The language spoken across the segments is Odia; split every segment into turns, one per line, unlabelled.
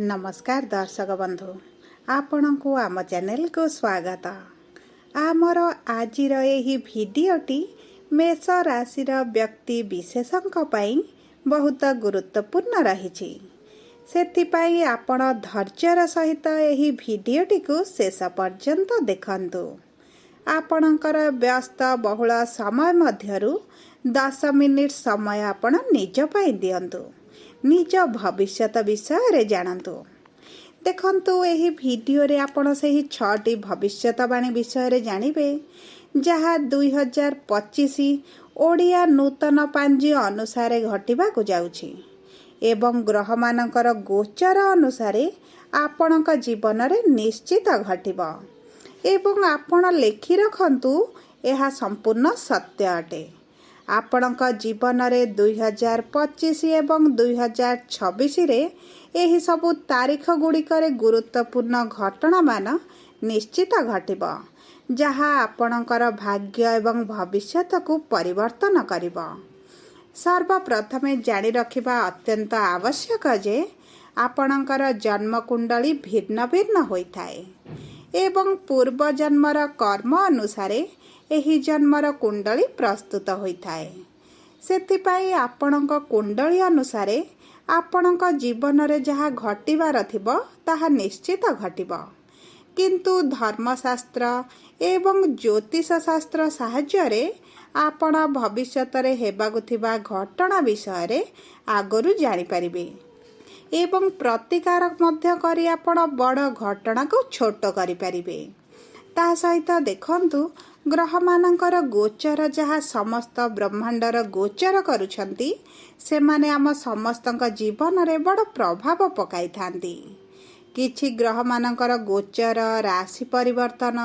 नमस्कार दर्शक बंधु आपण को आम चैनल को स्वागत। आमर आज भिडियोटी मेष राशि व्यक्ति विशेषों बहुत गुरुत्वपूर्ण रही। सेथिपाई आपण धैर्यर सहित यही भिडियोटी को शेष पर्यंत देखंतु। आपणकर व्यस्त बहुल समय मध्यरु 10 मिनिट समय आपण निज पाई दियंतु। निज भविष्यत विषय रे जानतु। देखंतु एही वीडियो रे आपण सही 6टी भविष्यतवाणी विषय रे जानिबे जहा 2025 ओडिया नूतन पांजी अनुसार घटिबा को जाउछि एवं ग्रह मानकर गोचर अनुसार आपणक जीवन रे निश्चित घटिबा एवं आपण लेखि रखंतु एहा संपूर्ण सत्य अटे। आपणक जीवन रे 2025 एवं 2026 रे एही सबु तारीख गुड़िकर गुरुत्वपूर्ण घटना मान निश्चित घटिब जहा आपणकर भाग्य एवं भविष्यत को परिवर्तन करिब। सर्वप्रथमे जानि रखिबा अत्यंत आवश्यक जे आपणकर जन्म कुंडली भिन्न भिन्न होइथाए एवं पूर्व जन्मर कर्म अनुसार एही जन्मर कुंडली प्रस्तुत होइथाए। सेथिपाई आपणक कुंडली अनुसार आपणक जीवन रे जहा घटिबार थिबो ताहा निश्चित घटिबो, किंतु धर्मशास्त्र एवं ज्योतिष शास्त्र साहाय्य रे आपण भविष्यत रे हेबाकु थिबा घटना विषय रे आगरु जानि परिबे एवं प्रतिकार मध्य करी आपण बड़ घटना को छोट करि परिबे। ता सहित देखंतु ग्रह मानकर गोचर जहा समस्त ब्रह्मांडर गोचर करुछंती से माने आम समस्तक जीवन रे बड़ प्रभाव पकाई थांती। किछि ग्रह मानकर गोचर राशि परिवर्तन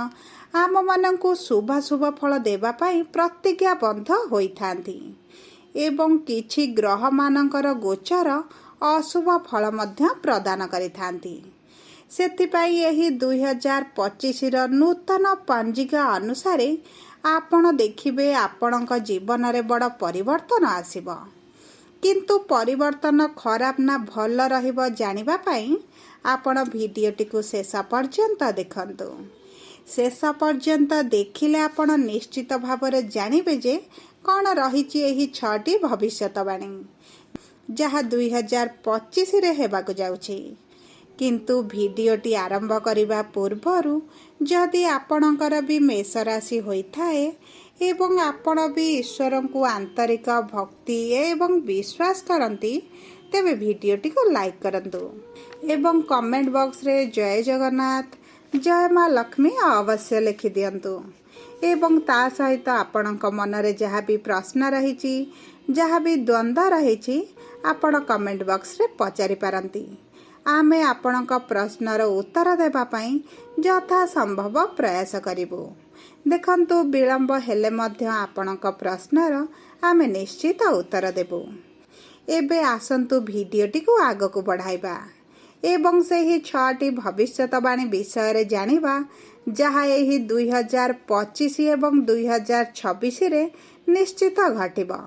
आम मानकु शुभाशुभ फल देवा पाई प्रतिज्ञाबद्ध होई थांती एवं किछि ग्रह मानकर गोचर अशुभ फल मध्य प्रदान करि थांती। सेथिपाई यही 2025 रो नूतन पंजिका अनुसार आपण देखिबे आपणक जीवन रे बड़ परिवर्तन आसीबो, किंतु परिवर्तन खराब ना भल रहिबो जानिबा पाई आपण भिडियोटी को शेष पर्यंत देखंतु। शेष पर्यंत देखिले आपण निश्चित भाବରେ जानिबे जे कोन रहिछि एही 6टी भविष्यतवाणी जहा 2025 रे हेबाकु जाउछि। किंतु भिडियोटी आरंभ करिबा पूर्वरु जदि आपणकर भी मेष राशि होइथाए एवं आपण भी ईश्वर को आंतरिक भक्ति एवं विश्वास करंती तेबे भिडियोटी को लाइक करंतु एवं कमेंट बॉक्स रे जय जगन्नाथ जय मां लक्ष्मी अवश्य लिखि दियंतु एवं ता सहित आपणक मन रे जहा भी प्रश्न रहिछि जहा भी द्वंद्व रहिछि आपण कमेंट बॉक्स रे पचारि पारंती। आमे आपणक प्रश्नर उत्तर देबा पाई यथा संभव प्रयास करिबो। देखंतु विलंब हेले मध्य आपणक प्रश्नर आमे निश्चित उत्तर देबो। एबे आसंतु भिडियोटी को आगो को बढ़ाइबा एवं सेही 6टी भविष्यतवाणी विषय रे जानिबा जहा एही 2025 एवं 2026 रे निश्चित घटिबो,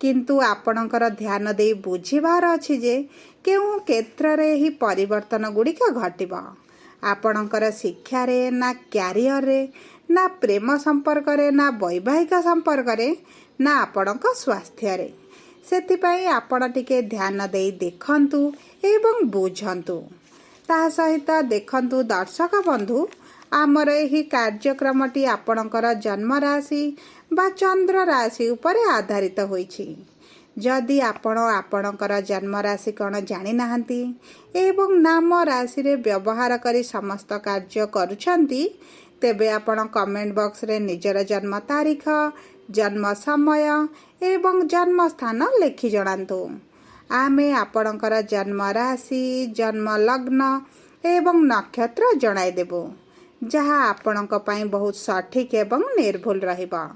किंतु आपणकर ध्यान दे बुझिबार अछि जे केउ क्षेत्र रे ही परिवर्तन गुड़िक घटिब। आपणकर शिक्षा रे ना क्यारियर रे ना प्रेम संपर्क रे ना वैवाहिक संपर्क रे ना आपणक स्वास्थ्य रे। सेथिपाई आपण टिके ध्यान दे देखंतु एवं बुझंतु। ता सहित देखंतु दर्शक बंधु आमर एही कार्यक्रमटी आपणकर जन्म राशि बा चंद्र राशि उपरे आधारित होइछि। जदि आपण आपणकर जन्म राशि कौन जानि नाहंती एवं नाम राशि रे व्यवहार करी समस्त कार्य करूछंती तेबे आपण कमेंट बॉक्स रे निजर जन्म तारीख जन्म समय एवं जन्म स्थान लिखि जणांतु। आमे आपणकर जन्म राशि जन्म लग्न एवं नक्षत्र जणाई देबो जहा आपणक पई बहुत सठिक एवं निर्भुल रहिबा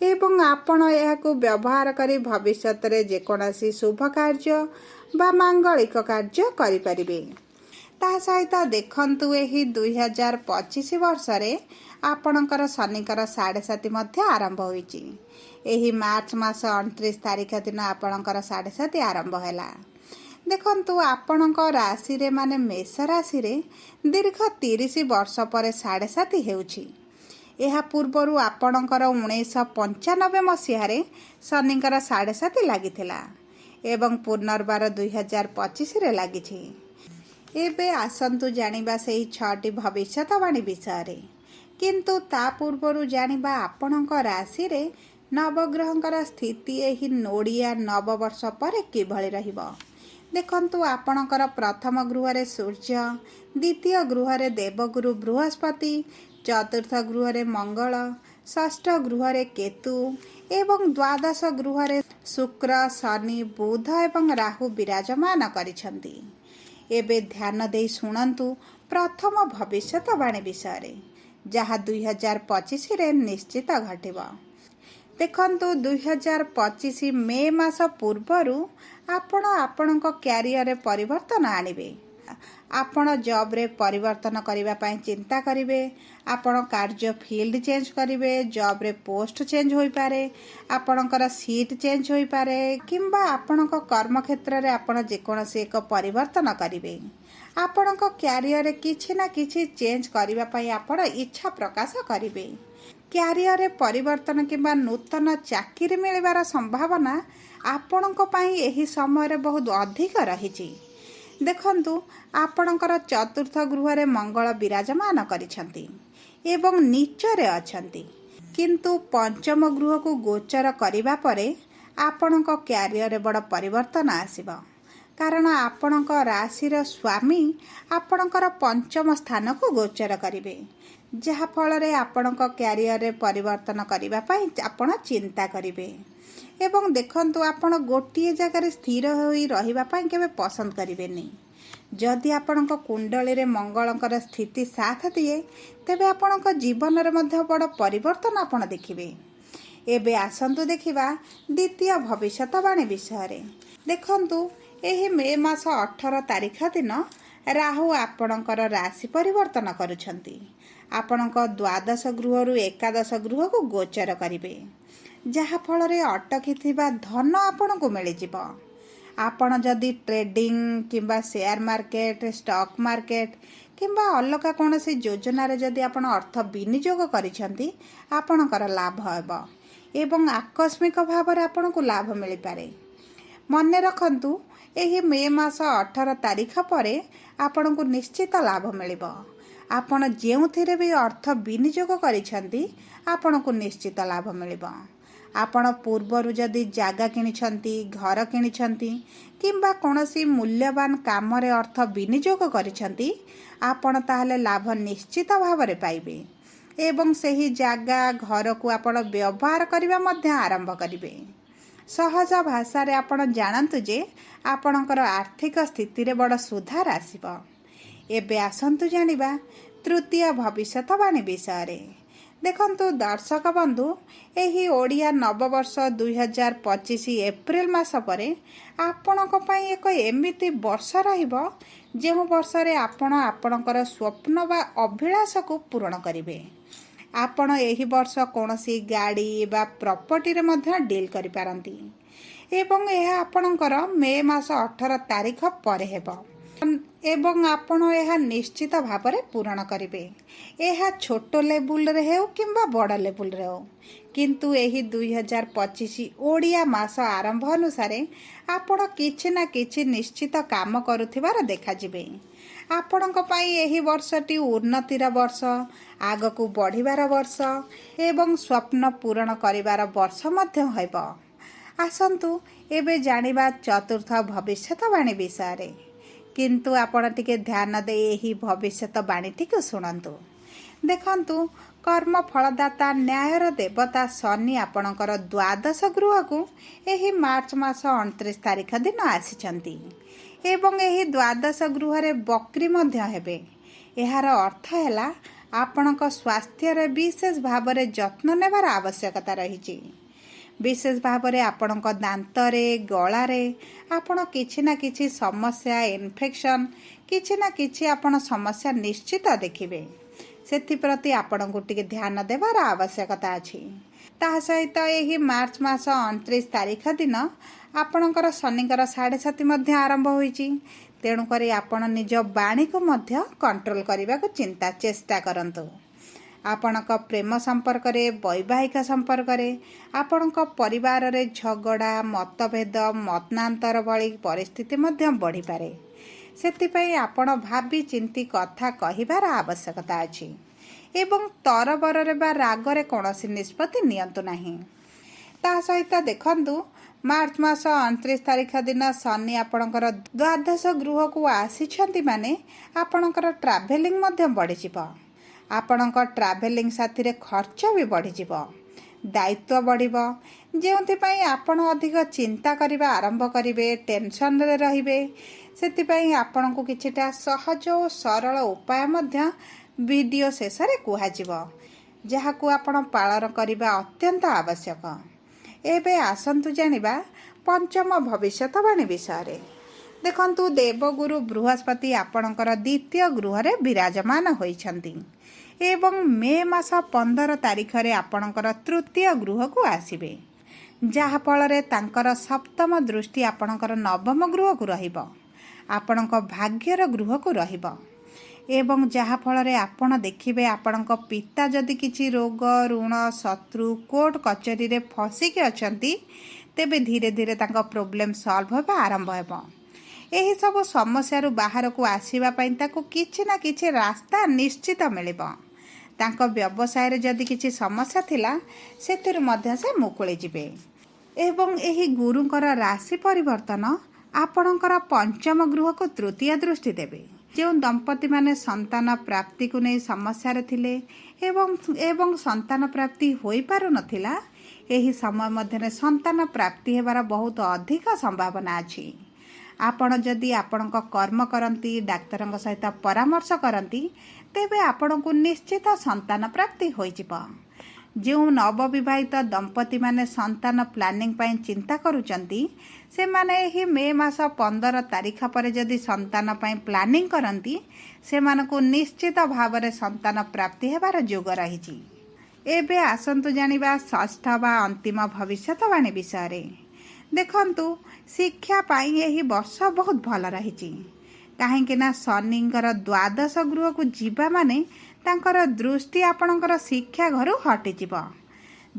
एवं आपण याकू व्यवहार करी भविष्यत रे जेकोसी शुभ कार्य बा मांगलिक कार्य करि परिबे। ता सहित देखंतु एही 2025 वर्ष रे आपणकर शनिकर 7.5 मध्य आरंभ होईची। एही मार्च मास 29 तारिख दिन आपणकर 7.5 आरंभ हैला। ଦେଖନ୍ତୁ ଆପଣଙ୍କ ରାଶିରେ ମାନେ ମେଷ ରାଶିରେ ଦୀର୍ଘ 30 ବର୍ଷ ପରେ 7.5 ହେଉଛି। ଏହା ପୂର୍ବରୁ ଆପଣଙ୍କର 1995 ମସିହାରେ ଶନିଙ୍କର 7.5 ଲାଗିଥିଲା ଏବଂ ପୁନର୍ବାର 2025ରେ ଲାଗିଛି। ଏବେ ଆସନ୍ତୁ ଜାଣିବା ସେହି 6ଟି ଭବିଷ୍ୟତବାଣୀ ବିଷୟରେ। କିନ୍ତୁ ତା ପୂର୍ବରୁ ଜାଣିବା ଆପଣଙ୍କ ରାଶିରେ ନବଗ୍ରହଙ୍କର ସ୍ଥିତି ଏହି ନୋଡ଼ିଆ ନବବର୍ଷ ପରେ କିଭଳି ରହିବ। ଦେଖନ୍ତୁ ଆପଣଙ୍କର ପ୍ରଥମ ଗୃହରେ ସୂର୍ଯ୍ୟ, ଦ୍ୱିତୀୟ ଗୃହରେ ଦେବଗୁରୁ ବୃହସ୍ପତି, ଚତୁର୍ଥ ଗୃହରେ ମଙ୍ଗଳ, ଷଷ୍ଠ ଗୃହରେ କେତୁ ଏବଂ ଦ୍ୱାଦଶ ଗୃହରେ ଶୁକ୍ର, ଶନି, ବୁଧ ଏବଂ ରାହୁ ବିରାଜମାନ କରିଛନ୍ତି। ଏବେ ଧ୍ୟାନ ଦେଇ ଶୁଣନ୍ତୁ ପ୍ରଥମ ଭବିଷ୍ୟତବାଣୀ ବିଷୟରେ, ଯାହା 2025ରେ ନିଶ୍ଚିତ ଘଟିବ। ଦେଖନ୍ତୁ 2025 ମେ ମାସ ପୂର୍ବରୁ ଆପଣ ଆପଣଙ୍କ କ୍ୟାରିୟରରେ ପରିବର୍ତ୍ତନ ଆଣିବେ। ଆପଣ ଜବ୍ରେ ପରିବର୍ତ୍ତନ କରିବା ପାଇଁ ଚିନ୍ତା କରିବେ। ଆପଣ କାର୍ଯ୍ୟ ଫିଲ୍ଡ ଚେଞ୍ଜ କରିବେ, ଜବ୍ରେ ପୋଷ୍ଟ ଚେଞ୍ଜ ହୋଇପାରେ, ଆପଣଙ୍କର ସିଟ୍ ଚେଞ୍ଜ ହୋଇପାରେ କିମ୍ବା ଆପଣଙ୍କ କର୍ମକ୍ଷେତ୍ରରେ ଆପଣ ଯେକୌଣସି ଏକ ପରିବର୍ତ୍ତନ କରିବେ। ଆପଣଙ୍କ କ୍ୟାରିୟରରେ କିଛି ନା କିଛି ଚେଞ୍ଜ କରିବା ପାଇଁ ଆପଣ ଇଚ୍ଛା ପ୍ରକାଶ କରିବେ। କ୍ୟାରିୟରରେ ପରିବର୍ତ୍ତନ କିମ୍ବା ନୂତନ ଚାକିରି ମିଳିବାର ସମ୍ଭାବନା ଆପଣଙ୍କ ପାଇଁ ଏହି ସମୟରେ ବହୁତ ଅଧିକ ରହିଛି। ଦେଖନ୍ତୁ ଆପଣଙ୍କର ଚତୁର୍ଥ ଗୃହରେ ମଙ୍ଗଳ ବିରାଜମାନ କରିଛନ୍ତି ଏବଂ ନିଚରେ ଅଛନ୍ତି, କିନ୍ତୁ ପଞ୍ଚମ ଗୃହକୁ ଗୋଚର କରିବା ପରେ ଆପଣଙ୍କ କ୍ୟାରିୟରରେ ବଡ଼ ପରିବର୍ତ୍ତନ ଆସିବ। କାରଣ ଆପଣଙ୍କ ରାଶିର ସ୍ୱାମୀ ଆପଣଙ୍କର ପଞ୍ଚମ ସ୍ଥାନକୁ ଗୋଚର କରିବେ, ଯାହାଫଳରେ ଆପଣଙ୍କ କ୍ୟାରିୟରରେ ପରିବର୍ତ୍ତନ କରିବା ପାଇଁ ଆପଣ ଚିନ୍ତା କରିବେ। ଏବଂ ଦେଖନ୍ତୁ ଆପଣ ଗୋଟିଏ ଜାଗାରେ ସ୍ଥିର ହୋଇ ରହିବା ପାଇଁ କେବେ ପସନ୍ଦ କରିବେନି। ଯଦି ଆପଣଙ୍କ କୁଣ୍ଡଳୀରେ ମଙ୍ଗଳଙ୍କର ସ୍ଥିତି ସାଥ ଦିଏ, ତେବେ ଆପଣଙ୍କ ଜୀବନରେ ମଧ୍ୟ ବଡ଼ ପରିବର୍ତ୍ତନ ଆପଣ ଦେଖିବେ। ଏବେ ଆସନ୍ତୁ ଦେଖିବା ଦ୍ୱିତୀୟ ଭବିଷ୍ୟତବାଣୀ ବିଷୟରେ। ଦେଖନ୍ତୁ ଏହି ମେ ମାସ 18 ତାରିଖ ଦିନ ରାହୁ ଆପଣଙ୍କର ରାଶି ପରିବର୍ତ୍ତନ କରୁଛନ୍ତି। ଆପଣଙ୍କ ଦ୍ୱାଦଶ ଗୃହରୁ ଏକାଦଶ ଗୃହକୁ ଗୋଚର କରିବେ, ଯାହାଫଳରେ ଅଟକିଥିବା ଧନ ଆପଣଙ୍କୁ ମିଳିଯିବ। ଆପଣ ଯଦି ଟ୍ରେଡିଂ କିମ୍ବା ସେୟାର ମାର୍କେଟ, ଷ୍ଟକ୍ ମାର୍କେଟ କିମ୍ବା ଅଲଗା କୌଣସି ଯୋଜନାରେ ଯଦି ଆପଣ ଅର୍ଥ ବିନିଯୋଗ କରିଛନ୍ତି, ଆପଣଙ୍କର ଲାଭ ହେବ ଏବଂ ଆକସ୍ମିକ ଭାବରେ ଆପଣଙ୍କୁ ଲାଭ ମିଳିପାରେ। ମନେ ରଖନ୍ତୁ ଏହି ମେ ମାସ 18 ତାରିଖ ପରେ ଆପଣଙ୍କୁ ନିଶ୍ଚିତ ଲାଭ ମିଳିବ। ଆପଣ ଯେଉଁଥିରେ ବି ଅର୍ଥ ବିନିଯୋଗ କରିଛନ୍ତି, ଆପଣଙ୍କୁ ନିଶ୍ଚିତ ଲାଭ ମିଳିବ। ଆପଣ ପୂର୍ବରୁ ଯଦି ଜାଗା କିଣିଛନ୍ତି, ଘର କିଣିଛନ୍ତି କିମ୍ବା କୌଣସି ମୂଲ୍ୟବାନ କାମରେ ଅର୍ଥ ବିନିଯୋଗ କରିଛନ୍ତି, ଆପଣ ତାହେଲେ ଲାଭ ନିଶ୍ଚିତ ଭାବରେ ପାଇବେ ଏବଂ ସେହି ଜାଗା ଘରକୁ ଆପଣ ବ୍ୟବହାର କରିବା ମଧ୍ୟ ଆରମ୍ଭ କରିବେ। ସହଜ ଭାଷାରେ ଆପଣ ଜାଣନ୍ତୁ ଯେ ଆପଣଙ୍କର ଆର୍ଥିକ ସ୍ଥିତିରେ ବଡ଼ ସୁଧାର ଆସିବ। ଏବେ ଆସନ୍ତୁ ଜାଣିବା ତୃତୀୟ ଭବିଷ୍ୟତବାଣୀ ବିଷୟରେ। ଦେଖନ୍ତୁ ଦର୍ଶକ ବନ୍ଧୁ, ଏହି ଓଡ଼ିଆ ନବବର୍ଷ 2025 ଏପ୍ରିଲ ମାସ ପରେ ଆପଣଙ୍କ ପାଇଁ ଏକ ଏମିତି ବର୍ଷ ରହିବ, ଯେଉଁ ବର୍ଷରେ ଆପଣ ଆପଣଙ୍କର ସ୍ୱପ୍ନ ବା ଅଭିଳାଷକୁ ପୂରଣ କରିବେ। ଆପଣ ଏହି ବର୍ଷ କୌଣସି ଗାଡ଼ି ବା ପ୍ରପର୍ଟିରେ ମଧ୍ୟ ଡିଲ୍ କରିପାରନ୍ତି ଏବଂ ଏହା ଆପଣଙ୍କର ମେ ମାସ 18 ତାରିଖ ପରେ ହେବ ଏବଂ ଆପଣ ଏହା ନିଶ୍ଚିତ ଭାବରେ ପୂରଣ କରିବେ। ଏହା ଛୋଟ ଲେବୁଲରେ ହେଉ କିମ୍ବା ବଡ଼ ଲେବୁଲରେ ହେଉ, କିନ୍ତୁ ଏହି 2025 ଓଡ଼ିଆ ମାସ ଆରମ୍ଭ ଅନୁସାରେ ଆପଣ କିଛି ନା କିଛି ନିଶ୍ଚିତ କାମ କରୁଥିବାର ଦେଖାଯିବେ। ଆପଣଙ୍କ ପାଇଁ ଏହି ବର୍ଷଟି ଉନ୍ନତିର ବର୍ଷ, ଆଗକୁ ବଢ଼ିବାର ବର୍ଷ ଏବଂ ସ୍ୱପ୍ନ ପୂରଣ କରିବାର ବର୍ଷ ମଧ୍ୟ ହେବ। ଆସନ୍ତୁ ଏବେ ଜାଣିବା ଚତୁର୍ଥ ଭବିଷ୍ୟତବାଣୀ ବିଷୟରେ। କିନ୍ତୁ ଆପଣ ଟିକେ ଧ୍ୟାନ ଦେଇ ଏହି ଭବିଷ୍ୟତବାଣୀଟିକୁ ଶୁଣନ୍ତୁ। ଦେଖନ୍ତୁ କର୍ମଫଳଦାତା ନ୍ୟାୟର ଦେବତା ଶନି ଆପଣଙ୍କର ଦ୍ୱାଦଶ ଗୃହକୁ ଏହି ମାର୍ଚ୍ଚ ମାସ 29 ତାରିଖ ଦିନ ଆସିଛନ୍ତି ଏବଂ ଏହି ଦ୍ୱାଦଶ ଗୃହରେ ବକ୍ରି ମଧ୍ୟ ହେବେ। ଏହାର ଅର୍ଥ ହେଲା ଆପଣଙ୍କ ସ୍ୱାସ୍ଥ୍ୟରେ ବିଶେଷ ଭାବରେ ଯତ୍ନ ନେବାର ଆବଶ୍ୟକତା ରହିଛି। ବିଶେଷ ଭାବରେ ଆପଣଙ୍କ ଦାନ୍ତରେ, ଗଳାରେ ଆପଣ କିଛି ନା କିଛି ସମସ୍ୟା, ଇନଫେକ୍ସନ୍, କିଛି ନା କିଛି ଆପଣ ସମସ୍ୟା ନିଶ୍ଚିତ ଦେଖିବେ। ସେଥିପ୍ରତି ଆପଣଙ୍କୁ ଟିକେ ଧ୍ୟାନ ଦେବାର ଆବଶ୍ୟକତା ଅଛି। ତାହା ସହିତ ଏହି ମାର୍ଚ୍ଚ ମାସ 29 ତାରିଖ ଦିନ ଆପଣଙ୍କର ଶନିଙ୍କର 7.5 ମଧ୍ୟ ଆରମ୍ଭ ହୋଇଛି। ତେଣୁକରି ଆପଣ ନିଜ ବାଣୀକୁ ମଧ୍ୟ କଣ୍ଟ୍ରୋଲ କରିବାକୁ ଚେଷ୍ଟା କରନ୍ତୁ। ଆପଣଙ୍କ ପ୍ରେମ ସମ୍ପର୍କରେ, ବୈବାହିକ ସମ୍ପର୍କରେ, ଆପଣଙ୍କ ପରିବାରରେ ଝଗଡ଼ା, ମତଭେଦ, ମତାନ୍ତର ଭଳି ପରିସ୍ଥିତି ମଧ୍ୟ ବଢ଼ିପାରେ। ସେଥିପାଇଁ ଆପଣ ଭାବି ଚିନ୍ତି କଥା କହିବାର ଆବଶ୍ୟକତା ଅଛି ଏବଂ ତରବରରେ ବା ରାଗରେ କୌଣସି ନିଷ୍ପତ୍ତି ନିଅନ୍ତୁ ନାହିଁ। ତା ସହିତ ଦେଖନ୍ତୁ, ମାର୍ଚ୍ଚ ମାସ 29 ତାରିଖ ଦିନ ଶନି ଆପଣଙ୍କର ଦ୍ୱାଦଶ ଗୃହକୁ ଆସିଛନ୍ତି ମାନେ ଆପଣଙ୍କର ଟ୍ରାଭେଲିଂ ମଧ୍ୟ ବଢ଼ିଯିବ। ଆପଣଙ୍କ ଟ୍ରାଭେଲିଂ ସାଥିରେ ଖର୍ଚ୍ଚ ବି ବଢ଼ିଯିବ, ଦାୟିତ୍ୱ ବଢ଼ିବ, ଯେଉଁଥିପାଇଁ ଆପଣ ଅଧିକ ଚିନ୍ତା କରିବା ଆରମ୍ଭ କରିବେ, ଟେନସନରେ ରହିବେ। ସେଥିପାଇଁ ଆପଣଙ୍କୁ କିଛିଟା ସହଜ ଓ ସରଳ ଉପାୟ ମଧ୍ୟ ଭିଡ଼ିଓ ଶେଷରେ କୁହାଯିବ, ଯାହାକୁ ଆପଣ ପାଳନ କରିବା ଅତ୍ୟନ୍ତ ଆବଶ୍ୟକ। ଏବେ ଆସନ୍ତୁ ଜାଣିବା ପଞ୍ଚମ ଭବିଷ୍ୟତବାଣୀ ବିଷୟରେ। ଦେଖନ୍ତୁ, ଦେବଗୁରୁ ବୃହସ୍ପତି ଆପଣଙ୍କର ଦ୍ୱିତୀୟ ଗୃହରେ ବିରାଜମାନ ହୋଇଛନ୍ତି ଏବଂ ମେ ମାସ 15 ତାରିଖରେ ଆପଣଙ୍କର ତୃତୀୟ ଗୃହକୁ ଆସିବେ, ଯାହାଫଳରେ ତାଙ୍କର ସପ୍ତମ ଦୃଷ୍ଟି ଆପଣଙ୍କର ନବମ ଗୃହକୁ ରହିବ, ଆପଣଙ୍କ ଭାଗ୍ୟର ଗୃହକୁ ରହିବ ଏବଂ ଯାହାଫଳରେ ଆପଣ ଦେଖିବେ ଆପଣଙ୍କ ପିତା ଯଦି କିଛି ରୋଗ, ଋଣ, ଶତ୍ରୁ, କୋର୍ଟ କଚେରୀରେ ଫସିକି ଅଛନ୍ତି, ତେବେ ଧୀରେ ଧୀରେ ତାଙ୍କ ପ୍ରୋବ୍ଲେମ୍ ସଲ୍ଭ ହେବା ଆରମ୍ଭ ହେବ। ଏହିସବୁ ସମସ୍ୟାରୁ ବାହାରକୁ ଆସିବା ପାଇଁ ତାକୁ କିଛି ନା କିଛି ରାସ୍ତା ନିଶ୍ଚିତ ମିଳିବ। ତାଙ୍କ ବ୍ୟବସାୟରେ ଯଦି କିଛି ସମସ୍ୟା ଥିଲା, ସେଥିରୁ ମଧ୍ୟ ସେ ମୁକୁଳି ଯିବେ ଏବଂ ଏହି ଗୁରୁଙ୍କର ରାଶି ପରିବର୍ତ୍ତନ ଆପଣଙ୍କର ପଞ୍ଚମ ଗୃହକୁ ତୃତୀୟ ଦୃଷ୍ଟି ଦେବେ। ଯେଉଁ ଦମ୍ପତିମାନେ ସନ୍ତାନ ପ୍ରାପ୍ତିକୁ ନେଇ ସମସ୍ୟାରେ ଥିଲେ ଏବଂ ସନ୍ତାନ ପ୍ରାପ୍ତି ହୋଇପାରୁନଥିଲା, ଏହି ସମୟ ମଧ୍ୟରେ ସନ୍ତାନ ପ୍ରାପ୍ତି ହେବାର ବହୁତ ଅଧିକ ସମ୍ଭାବନା ଅଛି। ଆପଣ ଯଦି ଆପଣଙ୍କ କର୍ମ କରନ୍ତି, ଡାକ୍ତରଙ୍କ ସହିତ ପରାମର୍ଶ କରନ୍ତି, ତେବେ ଆପଣଙ୍କୁ ନିଶ୍ଚିତ ସନ୍ତାନ ପ୍ରାପ୍ତି ହୋଇଯିବ। ଯେଉଁ ନବବିବାହିତ ଦମ୍ପତିମାନେ ସନ୍ତାନ ପ୍ଲାନିଂ ପାଇଁ ଚିନ୍ତା କରୁଛନ୍ତି, ସେମାନେ ଏହି ମେ ମାସ 15 ତାରିଖ ପରେ ଯଦି ସନ୍ତାନ ପାଇଁ ପ୍ଲାନିଂ କରନ୍ତି, ସେମାନଙ୍କୁ ନିଶ୍ଚିତ ଭାବରେ ସନ୍ତାନ ପ୍ରାପ୍ତି ହେବାର ଯୋଗ ରହିଛି। ଏବେ ଆସନ୍ତୁ ଜାଣିବା ଷଷ୍ଠ ବା ଅନ୍ତିମ ଭବିଷ୍ୟତବାଣୀ ବିଷୟରେ। ଦେଖନ୍ତୁ, ଶିକ୍ଷା ପାଇଁ ଏହି ବର୍ଷ ବହୁତ ଭଲ ରହିଛି, କାହିଁକି ନା ଶନିଙ୍କର ଦ୍ୱାଦଶ ଗୃହକୁ ଯିବା ମାନେ ତାଙ୍କର ଦୃଷ୍ଟି ଆପଣଙ୍କର ଶିକ୍ଷା ଘରୁ ହଟିଯିବ,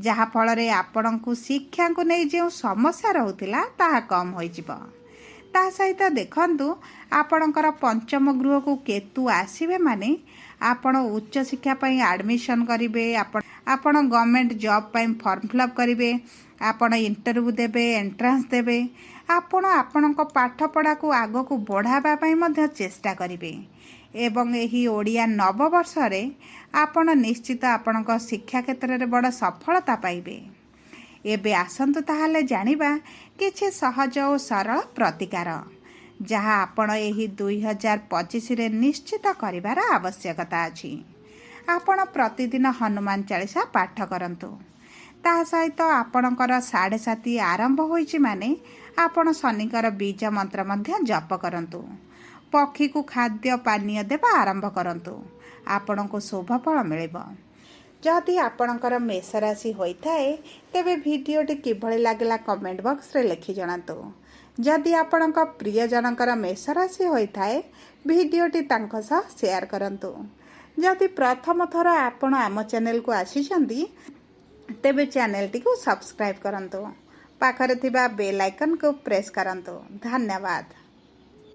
ଯାହାଫଳରେ ଆପଣଙ୍କୁ ଶିକ୍ଷାକୁ ନେଇ ଯେଉଁ ସମସ୍ୟା ରହୁଥିଲା ତାହା କମ୍ ହୋଇଯିବ। ତା ସହିତ ଦେଖନ୍ତୁ, ଆପଣଙ୍କର ପଞ୍ଚମ ଗୃହକୁ କେତୁ ଆସିବେ ମାନେ ଆପଣ ଉଚ୍ଚଶିକ୍ଷା ପାଇଁ ଆଡ଼ମିସନ୍ କରିବେ, ଆପଣ ଗଭର୍ଣ୍ଣମେଣ୍ଟ ଜବ୍ ପାଇଁ ଫର୍ମ ଫିଲ୍ଅପ୍ କରିବେ, ଆପଣ ଇଣ୍ଟରଭ୍ୟୁ ଦେବେ, ଏଣ୍ଟ୍ରାନ୍ସ ଦେବେ, ଆପଣ ଆପଣଙ୍କ ପାଠପଢ଼ାକୁ ଆଗକୁ ବଢ଼ାଇବା ପାଇଁ ମଧ୍ୟ ଚେଷ୍ଟା କରିବେ ଏବଂ ଏହି ଓଡ଼ିଆ ନବବର୍ଷରେ ଆପଣ ନିଶ୍ଚିତ ଆପଣଙ୍କ ଶିକ୍ଷା କ୍ଷେତ୍ରରେ ବଡ଼ ସଫଳତା ପାଇବେ। ଏବେ ଆସନ୍ତୁ ତାହେଲେ ଜାଣିବା କିଛି ସହଜ ଓ ସରଳ ପ୍ରତିକାର, ଯାହା ଆପଣ ଏହି 2025ରେ ନିଶ୍ଚିତ କରିବାର ଆବଶ୍ୟକତା ଅଛି। ଆପଣ ପ୍ରତିଦିନ ହନୁମାନ ଚାଳିଶା ପାଠ କରନ୍ତୁ। ତା ସହିତ ଆପଣଙ୍କର 7.5 ଆରମ୍ଭ ହୋଇଛି ମାନେ ଆପଣ ଶନିଙ୍କର ବୀଜ ମନ୍ତ୍ର ମଧ୍ୟ ଜପ କରନ୍ତୁ। ପକ୍ଷୀକୁ ଖାଦ୍ୟ ପାନୀୟ ଦେବା ଆରମ୍ଭ କରନ୍ତୁ, ଆପଣଙ୍କୁ ଶୁଭ ଫଳ ମିଳିବ। ଯଦି ଆପଣଙ୍କର ମେଷ ରାଶି ହୋଇଥାଏ, ତେବେ ଭିଡ଼ିଓଟି କିଭଳି ଲାଗିଲା କମେଣ୍ଟ ବକ୍ସରେ ଲେଖି ଜଣାନ୍ତୁ। ଯଦି ଆପଣଙ୍କ ପ୍ରିୟଜନଙ୍କର ମେଷ ରାଶି ହୋଇଥାଏ, ଭିଡ଼ିଓଟି ତାଙ୍କ ସହ ସେୟାର କରନ୍ତୁ। ଯଦି ପ୍ରଥମ ଥର ଆପଣ ଆମ ଚ୍ୟାନେଲକୁ ଆସିଛନ୍ତି, ତେବେ ଚ୍ୟାନେଲଟିକୁ ସବସ୍କ୍ରାଇବ୍ କରନ୍ତୁ। ପାଖରେ ଥିବା ବେଲ୍ ଆଇକନ୍କୁ ପ୍ରେସ୍ କରନ୍ତୁ। ଧନ୍ୟବାଦ।